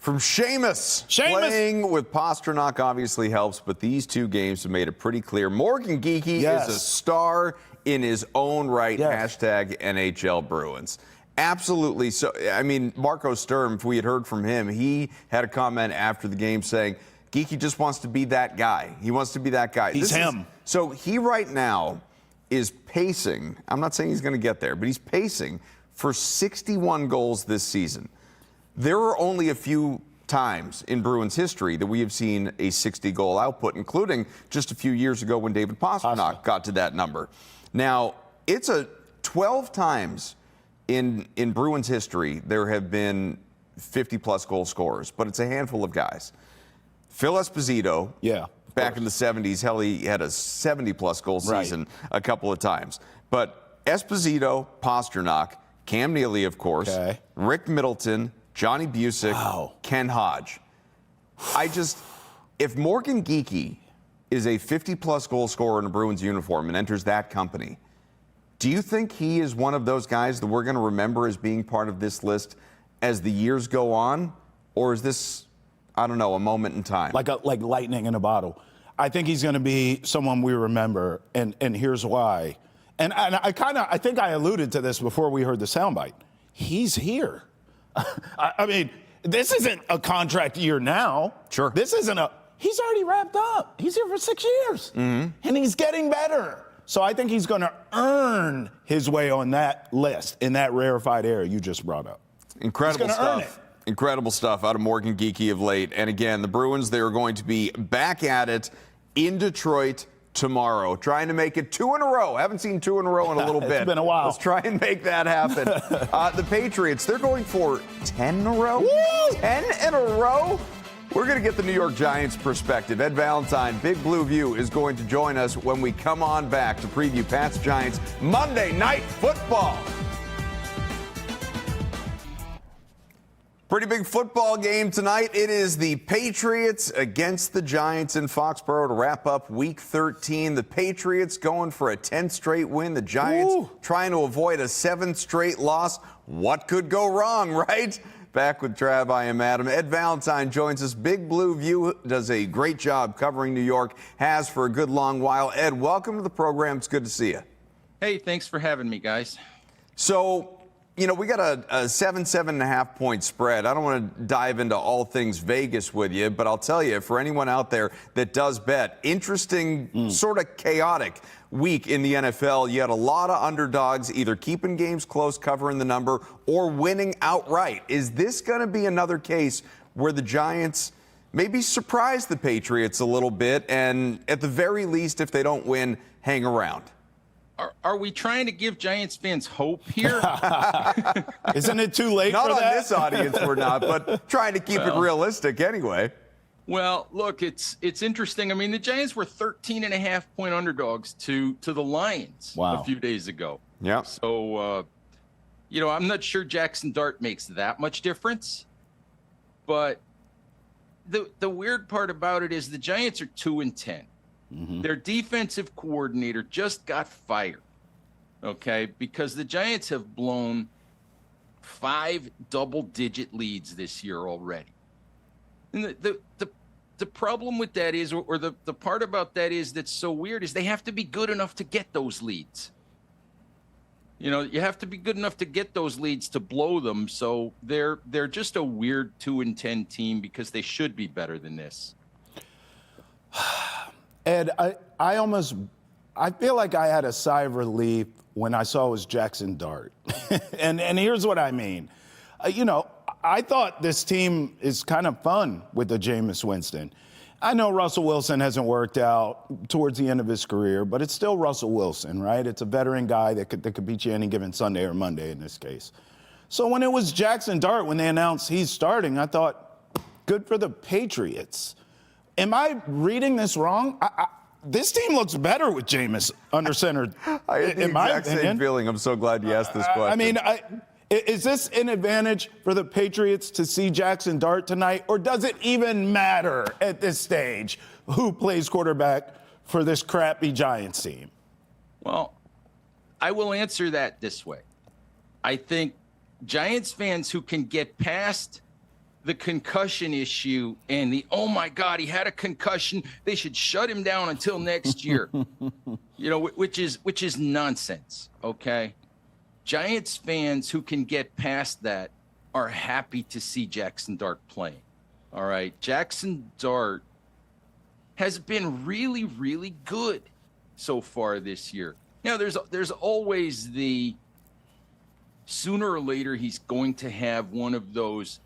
Speaker 3: From Seamus.
Speaker 1: Seamus.
Speaker 3: Playing with Pastrnak obviously helps, but these two games have made it pretty clear. Morgan Geekie
Speaker 1: Yes.
Speaker 3: is a star in his own right.
Speaker 1: Yes.
Speaker 3: Hashtag NHL Bruins. Absolutely. So, I mean, Marco Sturm, if we had heard from him, he had a comment after the game saying, Geekie just wants to be that guy. He wants to be that guy.
Speaker 1: He's him.
Speaker 3: So he right now is pacing. I'm not saying he's going to get there, but he's pacing for 61 goals this season. There are only a few times in Bruins history that we have seen a 60-goal output, including just a few years ago when David Pastrnak got to that number. Now, it's a 12 times in Bruins history there have been 50-plus goal scorers, but it's a handful of guys. Phil Esposito, back in the 70s, hell, he had a 70-plus goal season a couple of times. But Esposito, Pastrnak, Cam Neely, of course, Rick Middleton, Johnny Busick, Ken Hodge. If Morgan Geekie is a 50-plus goal scorer in a Bruins uniform and enters that company, do you think he is one of those guys that we're going to remember as being part of this list as the years go on? Or is this, I don't know, a moment in time?
Speaker 1: Like lightning in a bottle. I think he's going to be someone we remember, and here's why. And I think I alluded to this before we heard the soundbite. He's here. I mean, this isn't a contract year now.
Speaker 3: Sure.
Speaker 1: This isn't he's already wrapped up. He's here for 6 years. And he's getting better. So I think he's going to earn his way on that list in that rarefied air you just brought up.
Speaker 3: Incredible stuff. Incredible stuff out of Morgan Geekie of late. And again, the Bruins, they are going to be back at it in Detroit tomorrow, trying to make it 2 in a row. Haven't seen 2 in a row in a little bit.
Speaker 1: It's been a while.
Speaker 3: Let's try and make that happen. The Patriots, they're going for 10 in a row?
Speaker 1: Woo!
Speaker 3: 10 in a row? We're going to get the New York Giants perspective. Ed Valentine, Big Blue View, is going to join us when we come on back to preview Pats Giants Monday Night Football. Pretty big football game tonight. It is the Patriots against the Giants in Foxborough to wrap up Week 13. The Patriots going for a 10th straight win. The Giants trying to avoid a 7th straight loss. What could go wrong, right? Back with Trav, I am Adam. Ed Valentine joins us. Big Blue View does a great job covering New York, has for a good long while. Ed, welcome to the program. It's good to see you.
Speaker 9: Hey, thanks for having me, guys.
Speaker 3: So, you know, we got a 7.5 point spread. I don't want to dive into all things Vegas with you, but I'll tell you, for anyone out there that does bet, interesting, sort of chaotic week in the NFL. You had a lot of underdogs either keeping games close, covering the number, or winning outright. Is this going to be another case where the Giants maybe surprise the Patriots a little bit and, at the very least, if they don't win, hang around?
Speaker 9: Are we trying to give Giants fans hope here?
Speaker 1: Isn't it too late
Speaker 3: not
Speaker 1: for that?
Speaker 3: Not on this audience, we're not, but trying to keep it realistic anyway.
Speaker 9: Well, look, it's interesting. I mean, the Giants were 13.5-point underdogs to the Lions a few days ago.
Speaker 3: Yeah.
Speaker 9: So, you know, I'm not sure Jackson Dart makes that much difference. But the weird part about it is the Giants are 2-10. Their defensive coordinator just got fired, okay, because the Giants have blown 5 double-digit leads this year already. And the problem with that is, or the part about that is that's so weird, is they have to be good enough to get those leads. You know, you have to be good enough to get those leads to blow them. So they're just a weird 2-10 team because they should be better than this.
Speaker 1: Ed, I feel like I had a sigh of relief when I saw it was Jackson Dart. and here's what I mean. You know, I thought this team is kind of fun with the Jameis Winston. I know Russell Wilson hasn't worked out towards the end of his career, but it's still Russell Wilson, right? It's a veteran guy that could beat you any given Sunday or Monday in this case. So when it was Jackson Dart, when they announced he's starting, I thought, good for the Patriots. Am I reading this wrong? This team looks better with Jameis under center.
Speaker 3: I had the exact same feeling. I'm so glad you asked this question.
Speaker 1: I mean, is this an advantage for the Patriots to see Jackson Dart tonight, or does it even matter at this stage who plays quarterback for this crappy Giants team?
Speaker 9: Well, I will answer that this way. I think Giants fans who can get past the concussion issue and oh my God, he had a concussion, they should shut him down until next year. Which is nonsense. Okay. Giants fans who can get past that are happy to see Jackson Dart playing. All right. Jackson Dart has been really, really good so far this year. Now, there's always the sooner or later he's going to have one of those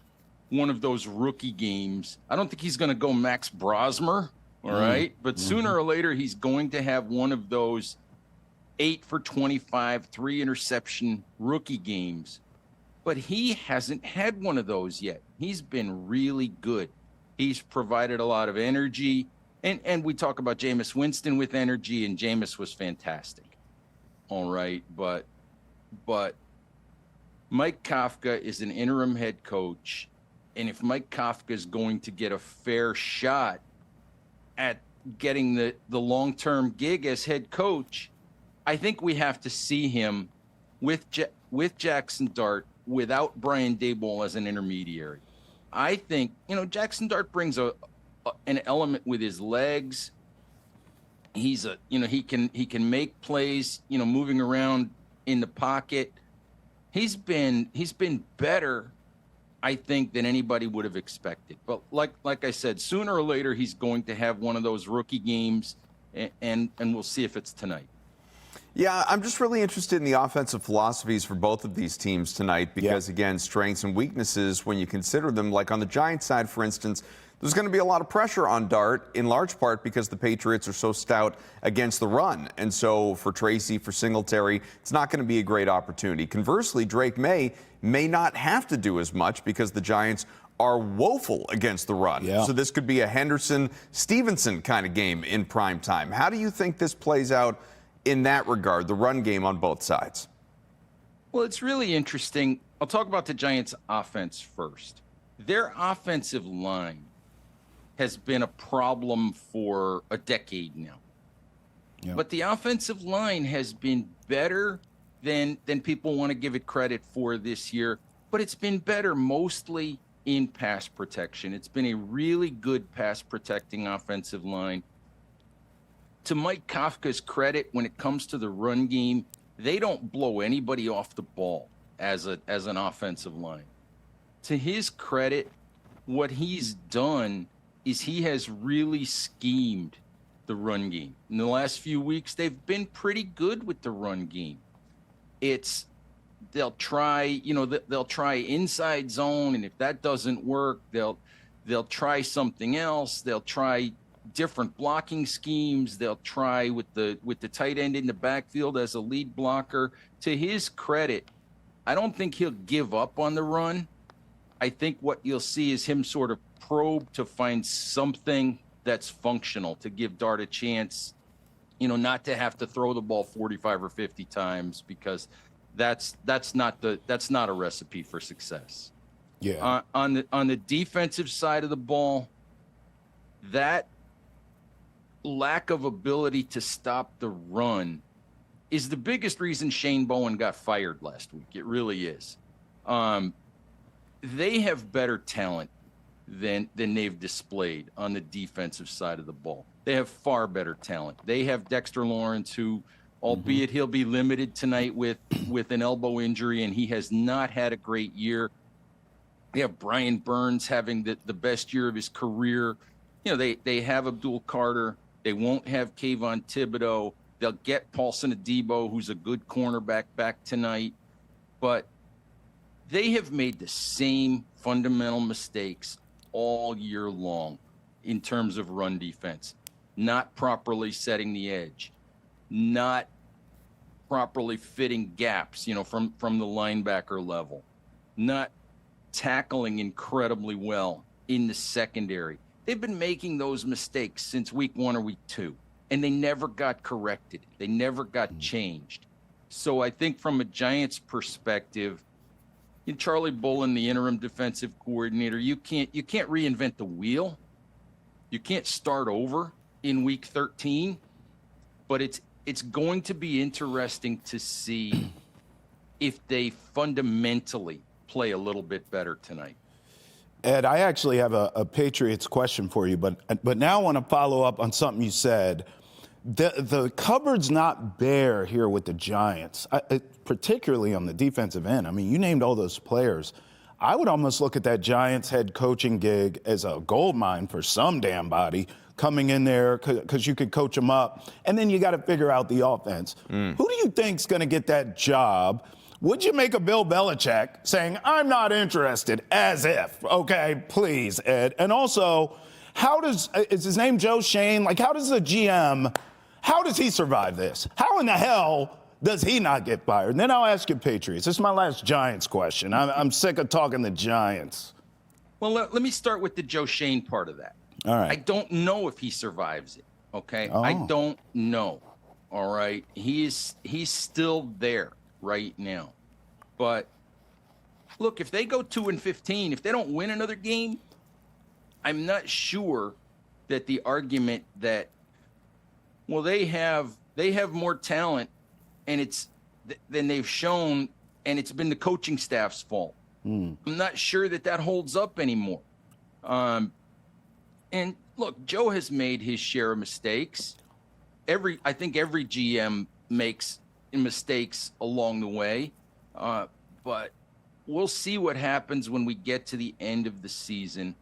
Speaker 9: rookie games. I don't think he's going to go Max Brosmer, all right? But sooner or later he's going to have one of those 8 for 25, 3 interception rookie games. But he hasn't had one of those yet. He's been really good. He's provided a lot of energy. And we talk about Jameis Winston with energy, and Jameis was fantastic. All right, but Mike Kafka is an interim head coach, and if Mike Kafka is going to get a fair shot at getting the long-term gig as head coach, I think we have to see him with Jackson Dart without Brian Daboll as an intermediary. I think, Jackson Dart brings an element with his legs. He's he can make plays, moving around in the pocket. He's been better, I think, than anybody would have expected. But like I said, sooner or later he's going to have one of those rookie games, and we'll see if it's tonight.
Speaker 3: Yeah, I'm just really interested in the offensive philosophies for both of these teams tonight because, again, strengths and weaknesses, when you consider them, like on the Giants side, for instance, there's going to be a lot of pressure on Dart, in large part because the Patriots are so stout against the run. And so for Tracy, for Singletary, it's not going to be a great opportunity. Conversely, Drake may not have to do as much because the Giants are woeful against the run. So this could be a Henderson-Stevenson kind of game in prime time. How do you think this plays out in that regard, the run game on both sides?
Speaker 9: Well, it's really interesting. I'll talk about the Giants' offense first. Their offensive line has been a problem for a decade now. But the offensive line has been better than people want to give it credit for this year. But it's been better mostly in pass protection. It's been a really good pass protecting offensive line. To Mike Kafka's credit, when it comes to the run game, they don't blow anybody off the ball as an offensive line. To his credit, what he's done is he has really schemed the run game. In the last few weeks, they've been pretty good with the run game. They'll try inside zone, and if that doesn't work, they'll try something else. They'll try different blocking schemes. They'll try with the tight end in the backfield as a lead blocker. To his credit, I don't think he'll give up on the run. I think what you'll see is him sort of probe to find something that's functional to give Dart a chance, not to have to throw the ball 45 or 50 times, because that's not a recipe for success. On the defensive side of the ball, that lack of ability to stop the run is the biggest reason Shane Bowen got fired last week. It really is. They have better talent than they've displayed on the defensive side of the ball. They have far better talent. They have Dexter Lawrence, who, albeit he'll be limited tonight with an elbow injury, and he has not had a great year. They have Brian Burns having the best year of his career. They have Abdul Carter. They won't have Kayvon Thibodeau. They'll get Paulson Adebo, who's a good cornerback, back tonight. But they have made the same fundamental mistakes all year long in terms of run defense. Not properly setting the edge. Not properly fitting gaps, from the linebacker level. Not tackling incredibly well in the secondary. They've been making those mistakes since week 1 or week 2, and they never got corrected. They never got changed. So I think from a Giants perspective, Charlie Bullen, the interim defensive coordinator, you can't reinvent the wheel. You can't start over in week 13, but it's going to be interesting to see if they fundamentally play a little bit better tonight.
Speaker 1: Ed, I actually have a Patriots question for you, but now I want to follow up on something you said. The cupboard's not bare here with the Giants, particularly on the defensive end. I mean, you named all those players. I would almost look at that Giants head coaching gig as a gold mine for some damn body coming in there because you could coach them up, and then you got to figure out the offense. Who do you think's going to get that job? Would you make a Bill Belichick saying, I'm not interested, as if? Okay, please, Ed. And also, is his name Joe Shane? Like, how does the GM, how does he survive this? How in the hell does he not get fired? And then I'll ask you Patriots. This is my last Giants question. I'm sick of talking the Giants.
Speaker 9: Well, let me start with the Joe Shane part of that.
Speaker 1: All right.
Speaker 9: I don't know if he survives it, okay?
Speaker 1: Oh.
Speaker 9: I don't know, all right? He's still there right now. But look, if they go 2-15, if they don't win another game, I'm not sure that the argument that, well, they have more talent and than they've shown, and it's been the coaching staff's fault. I'm not sure that holds up anymore. And look, Joe has made his share of mistakes. I think every GM makes mistakes along the way. But we'll see what happens when we get to the end of the season.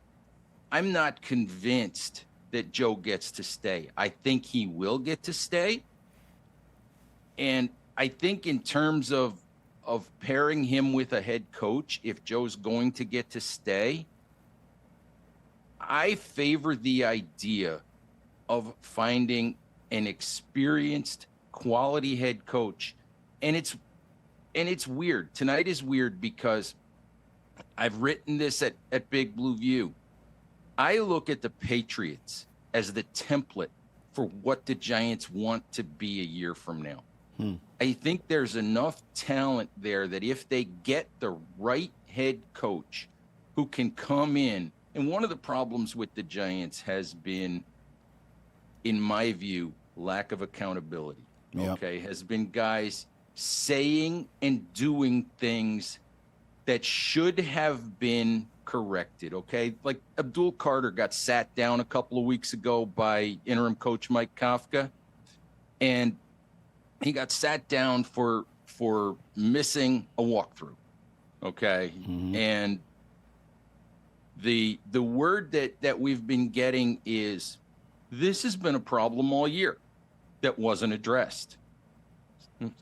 Speaker 9: I'm not convinced that Joe gets to stay. I think he will get to stay. And I think in terms of pairing him with a head coach, if Joe's going to get to stay, I favor the idea of finding an experienced, quality head coach. And it's weird. Tonight is weird because I've written this at Big Blue View. I look at the Patriots as the template for what the Giants want to be a year from now. I think there's enough talent there that if they get the right head coach who can come in, and one of the problems with the Giants has been, in my view, lack of accountability. Okay, has been guys saying and doing things that should have been corrected. Okay, like Abdul Carter got sat down a couple of weeks ago by interim coach Mike Kafka, and he got sat down for missing a walkthrough. Okay, and the word that we've been getting is this has been a problem all year that wasn't addressed.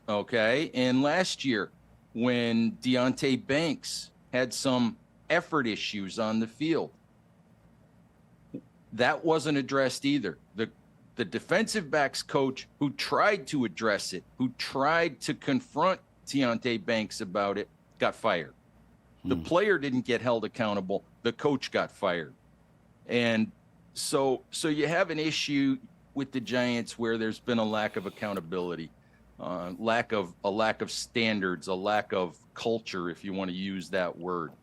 Speaker 9: Okay, and last year when Deontay Banks had some effort issues on the field, that wasn't addressed either. The defensive backs coach who tried to address it, who tried to confront Deontay Banks about it, got fired. The player didn't get held accountable. The coach got fired. And so you have an issue with the Giants where there's been a lack of accountability, a lack of standards, a lack of culture, if you want to use that word.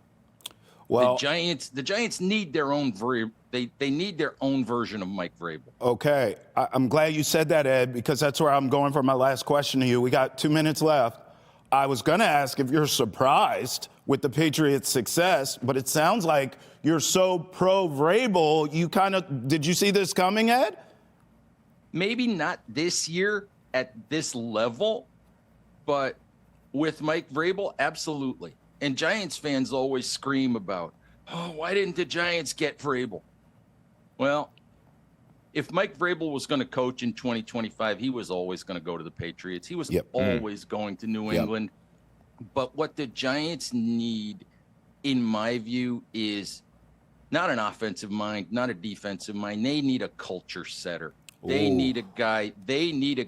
Speaker 9: Well, the Giants need their own they need their own version of Mike Vrabel.
Speaker 1: Okay, I'm glad you said that, Ed, because that's where I'm going for my last question to you. We got 2 minutes left. I was going to ask if you're surprised with the Patriots' success, but it sounds like you're so pro Vrabel. Did you see this coming, Ed?
Speaker 9: Maybe not this year at this level, but with Mike Vrabel, absolutely. And Giants fans always scream about, oh, why didn't the Giants get Vrabel? Well, if Mike Vrabel was going to coach in 2025, he was always going to go to the Patriots. He was always going to New England. But what the Giants need, in my view, is not an offensive mind, not a defensive mind. They need a culture setter. They need a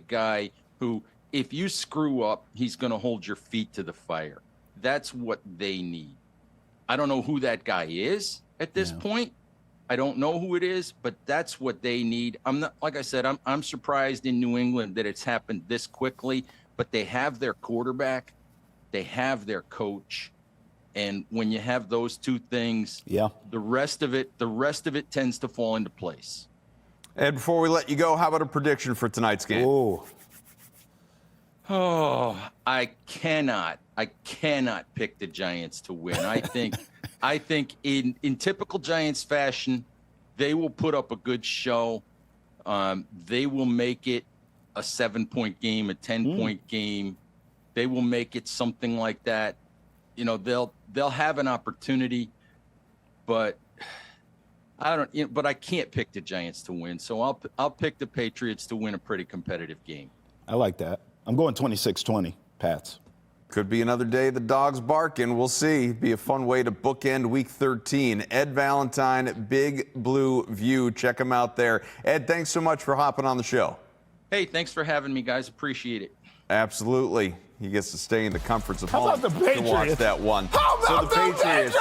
Speaker 9: guy who, if you screw up, he's going to hold your feet to the fire. That's what they need. I don't know who that guy is at this point. I don't know who it is, but that's what they need. I'm not, like I said, I'm surprised in New England that it's happened this quickly, but they have their quarterback, they have their coach. And when you have those two things, the rest of it tends to fall into place.
Speaker 3: Ed, before we let you go, how about a prediction for tonight's game?
Speaker 9: Oh, I cannot pick the Giants to win. I think I think in typical Giants fashion, they will put up a good show. They will make it a 7-point game, a 10-point game. They will make it something like that. You know, they'll have an opportunity, but but I can't pick the Giants to win. So I'll pick the Patriots to win a pretty competitive game.
Speaker 1: I like that. I'm going 26-20, Pats.
Speaker 3: Could be another day the dogs barking. We'll see. Be a fun way to bookend Week 13. Ed Valentine, Big Blue View. Check him out there. Ed, thanks so much for hopping on the show.
Speaker 9: Hey, thanks for having me, guys. Appreciate it.
Speaker 3: Absolutely. He gets to stay in the comforts of
Speaker 1: How
Speaker 3: home
Speaker 1: about the Patriots?
Speaker 3: to watch that one.
Speaker 1: How about
Speaker 3: the Patriots?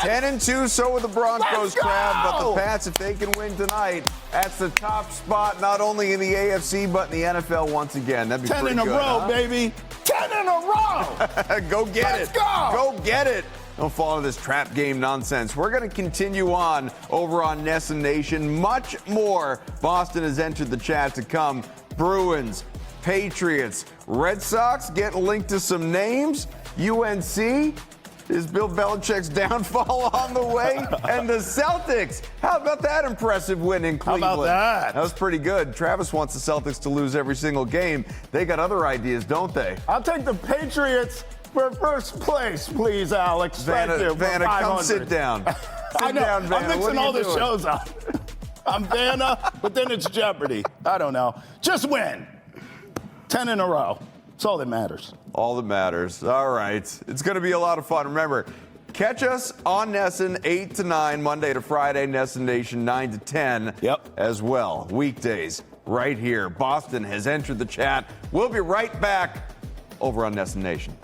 Speaker 3: 10-2, so with the Broncos, Crab. But the Pats, if they can win tonight, that's the top spot not only in the AFC but in the NFL once again. That'd be
Speaker 1: 10
Speaker 3: pretty
Speaker 1: in a
Speaker 3: good,
Speaker 1: row,
Speaker 3: huh?
Speaker 1: baby. 10 in a row.
Speaker 3: Go get
Speaker 1: Let's
Speaker 3: it.
Speaker 1: go
Speaker 3: get it. Don't fall into this trap game nonsense. We're going to continue on over on Nesson Nation. Much more. Boston has entered the chat to come. Bruins, Patriots, Red Sox get linked to some names. UNC. Is Bill Belichick's downfall on the way? And the Celtics. How about that impressive win in Cleveland?
Speaker 1: How about that?
Speaker 3: That was pretty good. Travis wants the Celtics to lose every single game. They got other ideas, don't they?
Speaker 1: I'll take the Patriots for first place, please, Alex.
Speaker 3: Vanna,
Speaker 1: Thank you.
Speaker 3: Vanna, come sit down.
Speaker 1: I know.
Speaker 3: Down, Vanna.
Speaker 1: I'm mixing
Speaker 3: What are
Speaker 1: all
Speaker 3: you
Speaker 1: the
Speaker 3: doing?
Speaker 1: shows up. I'm Vanna, but then it's Jeopardy. I don't know. Just win. 10 in a row. That's all that matters.
Speaker 3: All that matters. All right. It's going to be a lot of fun. Remember, catch us on Nesson 8 to 9, Monday to Friday, Nesson Nation 9 to 10 as well. Weekdays right here. Boston has entered the chat. We'll be right back over on Nesson Nation.